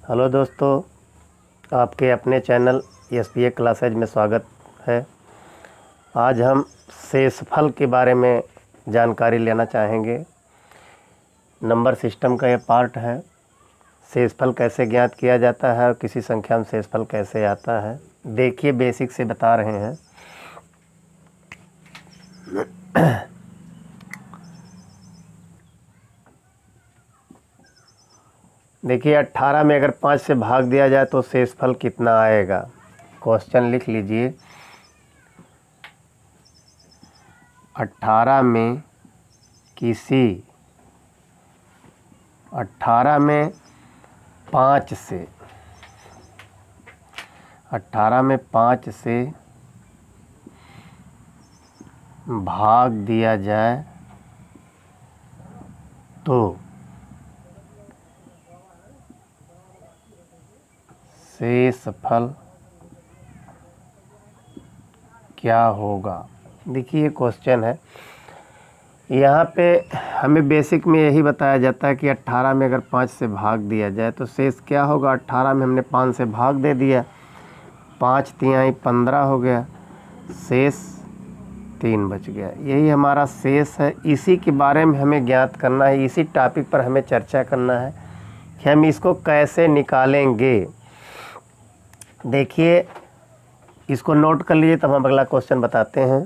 Hello दोस्तों, आपके अपने चैनल SPA क्लासेज में स्वागत है। आज हम शेषफल के बारे में जानकारी लेना चाहेंगे। नंबर सिस्टम का ये पार्ट है। शेषफल कैसे ज्ञात किया जाता है और किसी संख्या में शेषफल कैसे आता है, देखिए बेसिक से बता रहे हैं। देखिए 18 में अगर 5 से भाग दिया जाए तो शेषफल कितना आएगा। क्वेश्चन लिख लीजिए। 18 में 5 से 18 में 5 से भाग दिया जाए तो शेषफल क्या होगा। देखिए क्वेश्चन है, यहाँ पे हमें बेसिक में यही बताया जाता है कि 18 में अगर 5 से भाग दिया जाए तो शेष क्या होगा। 18 में हमने 5 से भाग दे दिया, 5 तिहाई 15 हो गया, शेष 3 बच गया। यही हमारा शेष है। इसी के बारे में हमें ज्ञात करना है, इसी टॉपिक पर हमें चर्चा करना है कि हम इसको कैसे निकालेंगे। देखिए इसको नोट कर लीजिए, तब हम अगला क्वेश्चन बताते हैं।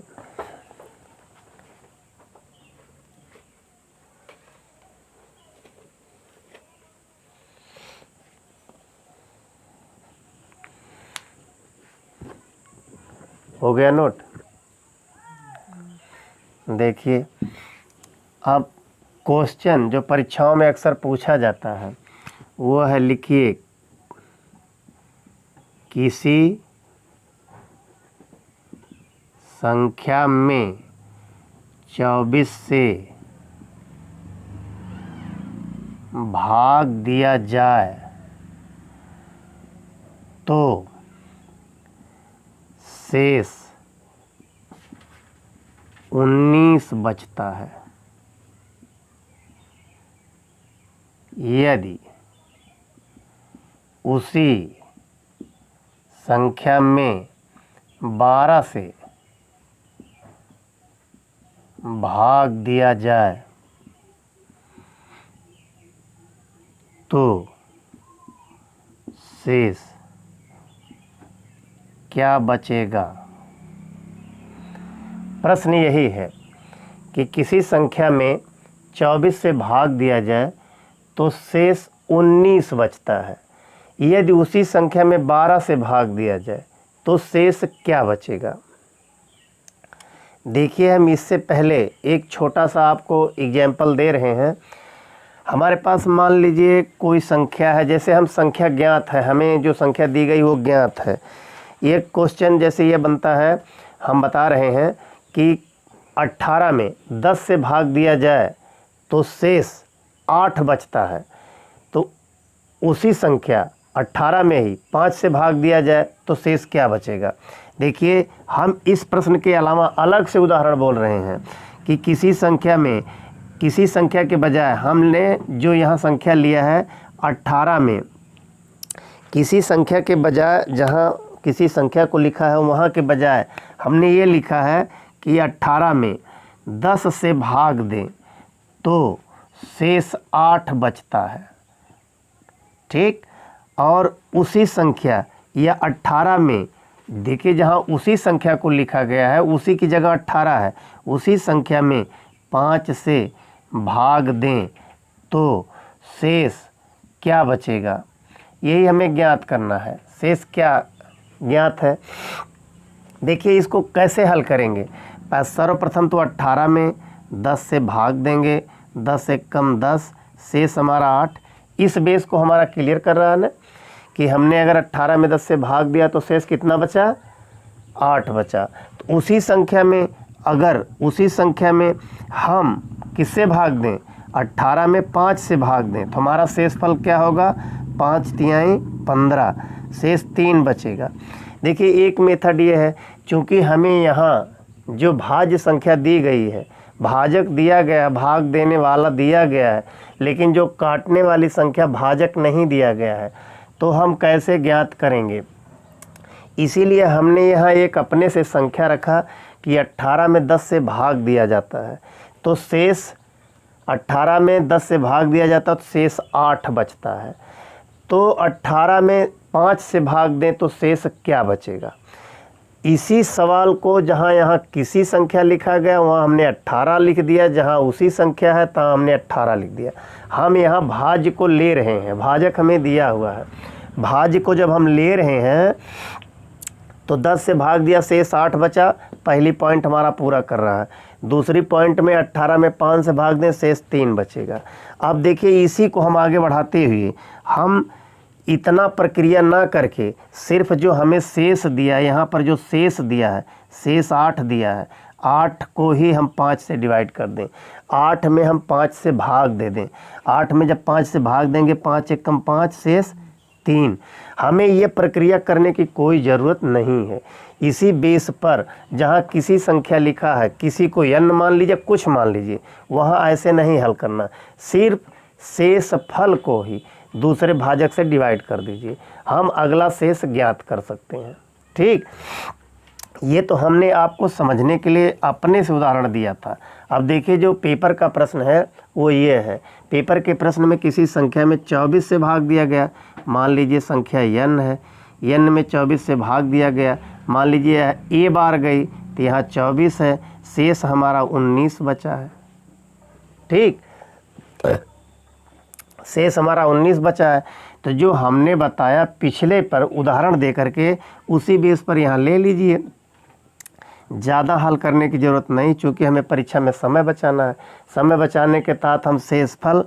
हो गया नोट। देखिए अब क्वेश्चन जो परीक्षाओं में अक्सर पूछा जाता है वो है, लिखिए किसी संख्या में 24 से भाग दिया जाए तो शेष 19 बचता है। यदि उसी संख्या में 12 से भाग दिया जाए तो शेष क्या बचेगा। प्रश्न यही है कि किसी संख्या में 24 से भाग दिया जाए तो शेष 19 बचता है। यदि उसी संख्या में 12 से भाग दिया जाए तो शेष क्या बचेगा। देखिए हम इससे पहले एक छोटा सा आपको एग्जाम्पल दे रहे हैं। हमारे पास मान लीजिए कोई संख्या है, जैसे हम संख्या ज्ञात है, हमें जो संख्या दी गई वो ज्ञात है। एक क्वेश्चन जैसे ये बनता है, हम बता रहे हैं कि 18 में 10 से भाग दिया जाए तो शेष 8 बचता है। तो उसी संख्या 18 में ही 5 से भाग दिया जाए तो शेष क्या बचेगा। देखिए हम इस प्रश्न के अलावा अलग से उदाहरण बोल रहे हैं कि किसी संख्या के बजाय हमने जो यहाँ संख्या लिया है 18 में, किसी संख्या के बजाय जहाँ किसी संख्या को लिखा है वहाँ के बजाय हमने ये लिखा है कि 18 में 10 से भाग दें तो शेष 8 बचता है। ठीक, और उसी संख्या या 18 में देखिए जहाँ उसी संख्या को लिखा गया है उसी की जगह 18 है, उसी संख्या में 5 से भाग दें तो शेष क्या बचेगा। यही हमें ज्ञात करना है, शेष क्या ज्ञात है। देखिए इसको कैसे हल करेंगे। सर्वप्रथम तो 18 में 10 से भाग देंगे, 10 से कम 10, शेष हमारा 8। इस बेस को हमारा क्लियर कर रहा है ना कि हमने अगर 18 में 10 से भाग दिया तो शेष कितना बचा, 8 बचा। तो उसी संख्या में हम किससे भाग दें, 18 में 5 से भाग दें तो हमारा शेषफल क्या होगा, 5 तिहाई 15, शेष 3 बचेगा। देखिए एक मेथड ये है, चूँकि हमें यहाँ जो भाज्य संख्या दी गई है, भाजक दिया गया, भाग देने वाला दिया गया है, लेकिन जो काटने वाली संख्या भाजक नहीं दिया गया है, तो हम कैसे ज्ञात करेंगे। इसीलिए हमने यहाँ एक अपने से संख्या रखा कि 18 में 10 से भाग दिया जाता है, तो शेष 18 में 10 से भाग दिया जाता है तो शेष 8 बचता है। तो 18 में 5 से भाग दें तो शेष क्या बचेगा। इसी सवाल को जहाँ यहाँ किसी संख्या लिखा गया वहाँ हमने 18 लिख दिया, जहाँ उसी संख्या है तहाँ हमने 18 लिख दिया। हम यहाँ भाज्य को ले रहे हैं, भाजक हमें दिया हुआ है, भाज्य को जब हम ले रहे हैं तो 10 से भाग दिया, शेष 8 बचा। पहली पॉइंट हमारा पूरा कर रहा है। दूसरी पॉइंट में 18 में 5 से भाग दें, शेष 3 बचेगा। अब देखिए इसी को हम आगे बढ़ाते हुए हम इतना प्रक्रिया ना करके सिर्फ जो हमें शेष दिया है, यहाँ पर जो शेष दिया है, शेष 8 दिया है, 8 को ही हम 5 से डिवाइड कर दें, 8 में हम 5 से भाग दे दें। 8 में जब 5 से भाग देंगे, 5 एकम 5, शेष 3। हमें ये प्रक्रिया करने की कोई ज़रूरत नहीं है। इसी बेस पर जहाँ किसी संख्या लिखा है, किसी को n मान लीजिए, कुछ मान लीजिए, वहाँ ऐसे नहीं हल करना, सिर्फ शेष फल को ही दूसरे भाजक से डिवाइड कर दीजिए, हम अगला शेष ज्ञात कर सकते हैं। ठीक, ये तो हमने आपको समझने के लिए अपने से उदाहरण दिया था। अब देखिए जो पेपर का प्रश्न है वो ये है। पेपर के प्रश्न में किसी संख्या में 24 से भाग दिया गया, मान लीजिए संख्या n है, n में 24 से भाग दिया गया, मान लीजिए a बार गई तो यहाँ 24 है, शेष हमारा 19 बचा है। ठीक, शेष हमारा 19 बचा है। तो जो हमने बताया पिछले पर उदाहरण दे करके उसी बेस पर यहाँ ले लीजिए, ज़्यादा हल करने की ज़रूरत नहीं, चूँकि हमें परीक्षा में समय बचाना है। समय बचाने के तहत हम शेषफल,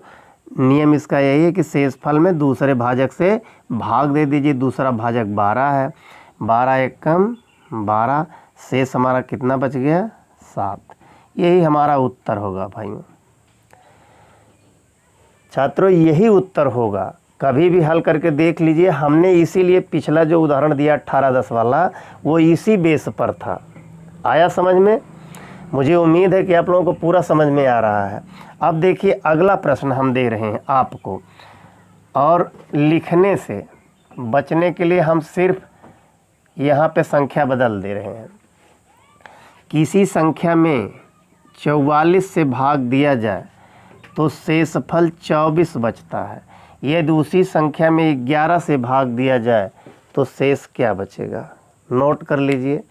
नियम इसका यही है कि शेषफल में दूसरे भाजक से भाग दे दीजिए। दूसरा भाजक 12 है, 12 एकम 12, शेष हमारा कितना बच गया, 7। यही हमारा उत्तर होगा भाइयों। छात्रों यही उत्तर होगा, कभी भी हल करके देख लीजिए। हमने इसीलिए पिछला जो उदाहरण दिया 18-10 वाला, वो इसी बेस पर था। आया समझ में? मुझे उम्मीद है कि आप लोगों को पूरा समझ में आ रहा है। अब देखिए अगला प्रश्न हम दे रहे हैं आपको, और लिखने से बचने के लिए हम सिर्फ यहाँ पे संख्या बदल दे रहे हैं। किसी संख्या में 44 से भाग दिया जाए तो शेषफल 24 बचता है। यदि उसी संख्या में 11 से भाग दिया जाए तो शेष क्या बचेगा। नोट कर लीजिए,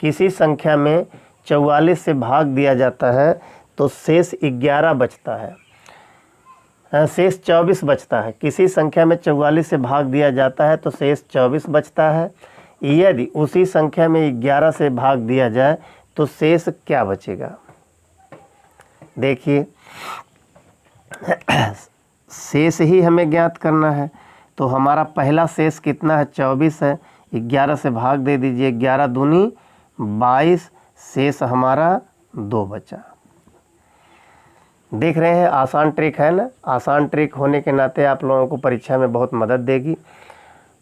किसी संख्या में 44 से भाग दिया जाता है तो शेष 11 बचता है, शेष 24 बचता है। किसी संख्या में 44 से भाग दिया जाता है तो शेष 24 बचता है। यदि उसी संख्या में 11 से भाग दिया जाए तो शेष क्या बचेगा। देखिए शेष ही हमें ज्ञात करना है, तो हमारा पहला शेष कितना है, 24 है। 11 से भाग दे दीजिए, 11 दूनी 22, शेष हमारा 2 बचा। देख रहे हैं आसान ट्रिक है ना। आसान ट्रिक होने के नाते आप लोगों को परीक्षा में बहुत मदद देगी।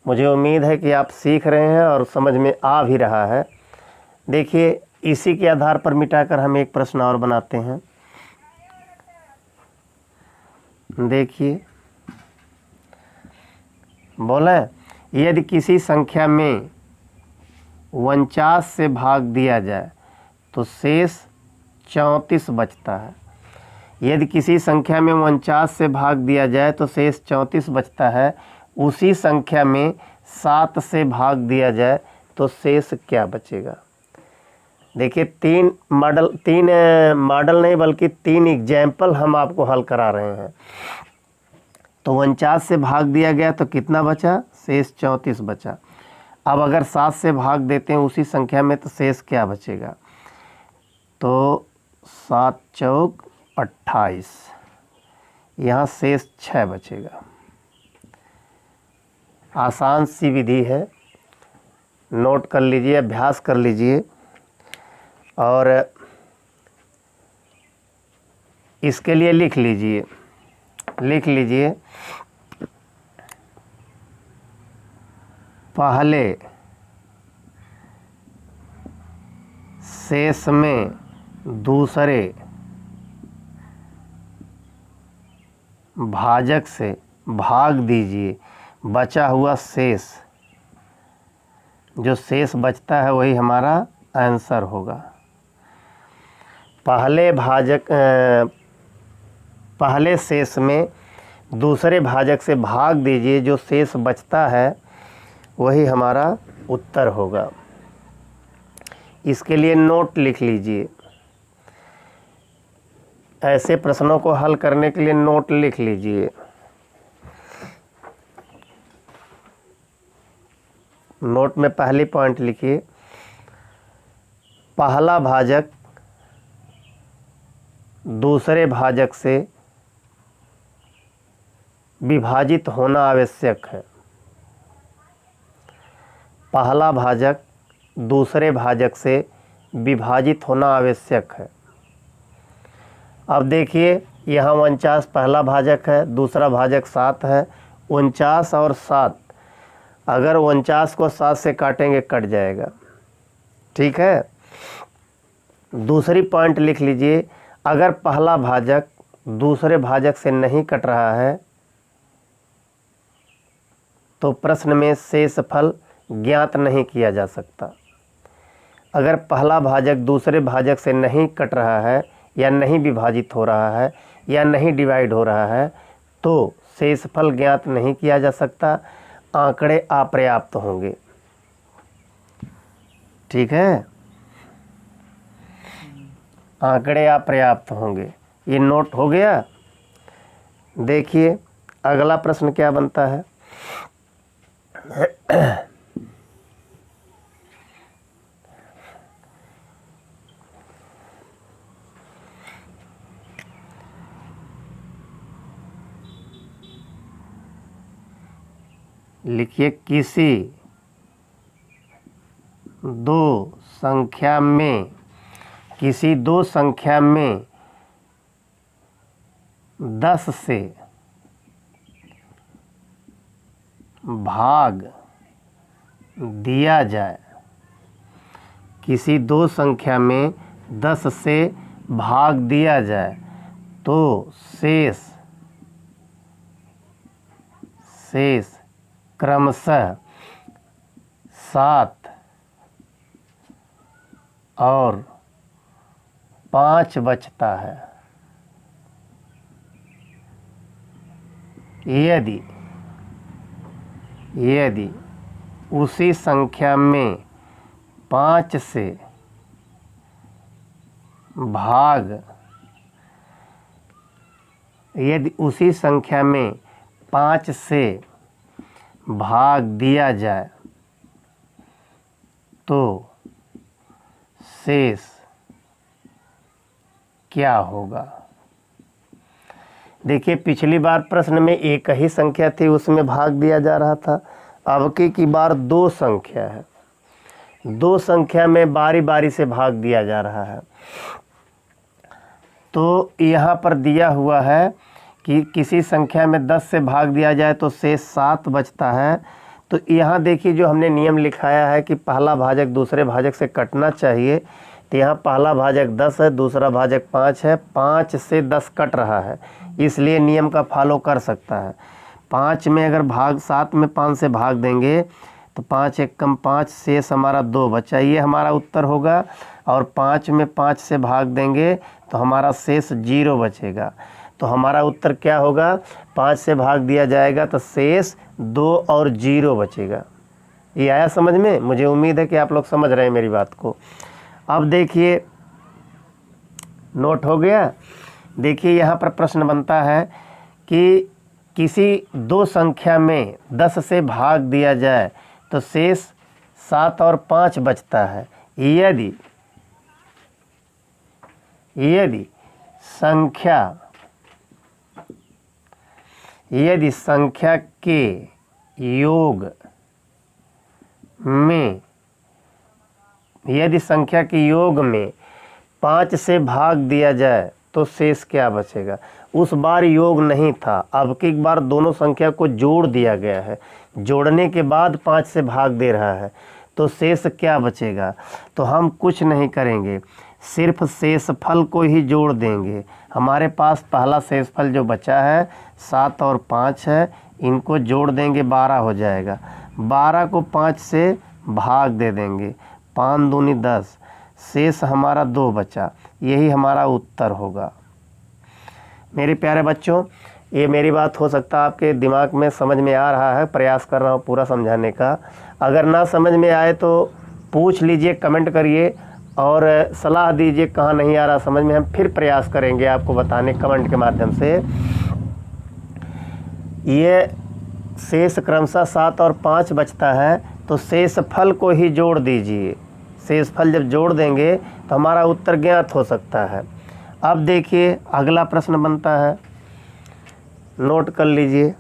मुझे उम्मीद है कि आप सीख रहे हैं और समझ में आ भी रहा है। देखिए इसी के आधार पर मिटाकर हम एक प्रश्न और बनाते हैं। देखिए बोले, यदि किसी संख्या में 49 से भाग दिया जाए तो शेष 34 बचता है। यदि किसी संख्या में 49 से भाग दिया जाए तो शेष 34 बचता है। उसी संख्या में 7 से भाग दिया जाए तो शेष क्या बचेगा। देखिए तीन मॉडल नहीं बल्कि 3 एग्जाम्पल हम आपको हल करा रहे हैं। तो 49 से भाग दिया गया तो कितना बचा, शेष 34 बचा। अब अगर 7 से भाग देते हैं उसी संख्या में तो शेष क्या बचेगा। तो 7 चौक 28, यहाँ शेष 6 बचेगा। आसान सी विधि है, नोट कर लीजिए, अभ्यास कर लीजिए। और इसके लिए लिख लीजिए पहले शेष में दूसरे भाजक से भाग दीजिए। बचा हुआ शेष, जो शेष बचता है वही हमारा आंसर होगा। पहले शेष में दूसरे भाजक से भाग दीजिए, जो शेष बचता है वही हमारा उत्तर होगा। इसके लिए नोट लिख लीजिए। ऐसे प्रश्नों को हल करने के लिए नोट लिख लीजिए। नोट में पहली पॉइंट लिखिए, पहला भाजक दूसरे भाजक से विभाजित होना आवश्यक है। पहला भाजक दूसरे भाजक से विभाजित होना आवश्यक है। अब देखिए, यहाँ 49 पहला भाजक है, दूसरा भाजक 7 है। 49 और 7, अगर 49 को 7 से काटेंगे कट जाएगा, ठीक है। दूसरी पॉइंट लिख लीजिए, अगर पहला भाजक दूसरे भाजक से नहीं कट रहा है तो प्रश्न में शेषफल ज्ञात नहीं किया जा सकता। अगर पहला भाजक दूसरे भाजक से नहीं कट रहा है या नहीं विभाजित हो रहा है या नहीं डिवाइड हो रहा है तो शेषफल ज्ञात नहीं किया जा सकता, आंकड़े अपर्याप्त होंगे, ठीक है। आंकड़े अपर्याप्त होंगे। ये नोट हो गया। देखिए अगला प्रश्न क्या बनता है। लिखिए, किसी दो संख्या में 10 से भाग दिया जाए। किसी दो संख्या में 10 से भाग दिया जाए तो शेष क्रमशः 7 और 5 बचता है। यदि उसी संख्या में 5 से भाग दिया जाए तो शेष क्या होगा। देखिए, पिछली बार प्रश्न में एक ही संख्या थी, उसमें भाग दिया जा रहा था। अब की बार 2 संख्या है, 2 संख्या में बारी बारी से भाग दिया जा रहा है। तो यहाँ पर दिया हुआ है कि किसी संख्या में 10 से भाग दिया जाए तो शेष 7 बचता है। तो यहाँ देखिए, जो हमने नियम लिखाया है कि पहला भाजक दूसरे भाजक से कटना चाहिए, तो यहाँ पहला भाजक 10 है, दूसरा भाजक 5 है, 5 से 10 कट रहा है, इसलिए नियम का फॉलो कर सकता है। 5 में अगर 7 में 5 से भाग देंगे तो 5 एक कम 5, शेष हमारा 2 बचा, ये हमारा उत्तर होगा। और 5 में 5 से भाग देंगे तो हमारा शेष 0 बचेगा। तो हमारा उत्तर क्या होगा, 5 से भाग दिया जाएगा तो शेष 2 और 0 बचेगा। ये आया समझ में? मुझे उम्मीद है कि आप लोग समझ रहे हैं मेरी बात को। अब देखिए, नोट हो गया। देखिए यहाँ पर प्रश्न बनता है कि किसी 2 संख्या में 10 से भाग दिया जाए तो शेष 7 और 5 बचता है। यदि संख्या के योग में 5 से भाग दिया जाए तो शेष क्या बचेगा। उस बार योग नहीं था, अब की बार दोनों संख्या को जोड़ दिया गया है, जोड़ने के बाद 5 से भाग दे रहा है, तो शेष क्या बचेगा। तो हम कुछ नहीं करेंगे, सिर्फ शेषफल को ही जोड़ देंगे। हमारे पास पहला शेषफल जो बचा है 7 और 5 है, इनको जोड़ देंगे 12 हो जाएगा। 12 को 5 से भाग दे देंगे, 5 दूनी 10, शेष हमारा 2 बचा। यही हमारा उत्तर होगा। मेरे प्यारे बच्चों, ये मेरी बात हो सकता है आपके दिमाग में समझ में आ रहा है, प्रयास कर रहा हूँ पूरा समझाने का। अगर ना समझ में आए तो पूछ लीजिए, कमेंट करिए और सलाह दीजिए कहाँ नहीं आ रहा समझ में, हम फिर प्रयास करेंगे आपको बताने कमेंट के माध्यम से। ये शेष क्रमशः 7 और 5 बचता है, तो शेषफल को ही जोड़ दीजिए। शेषफल जब जोड़ देंगे तो हमारा उत्तर ज्ञात हो सकता है। अब देखिए अगला प्रश्न बनता है, नोट कर लीजिए।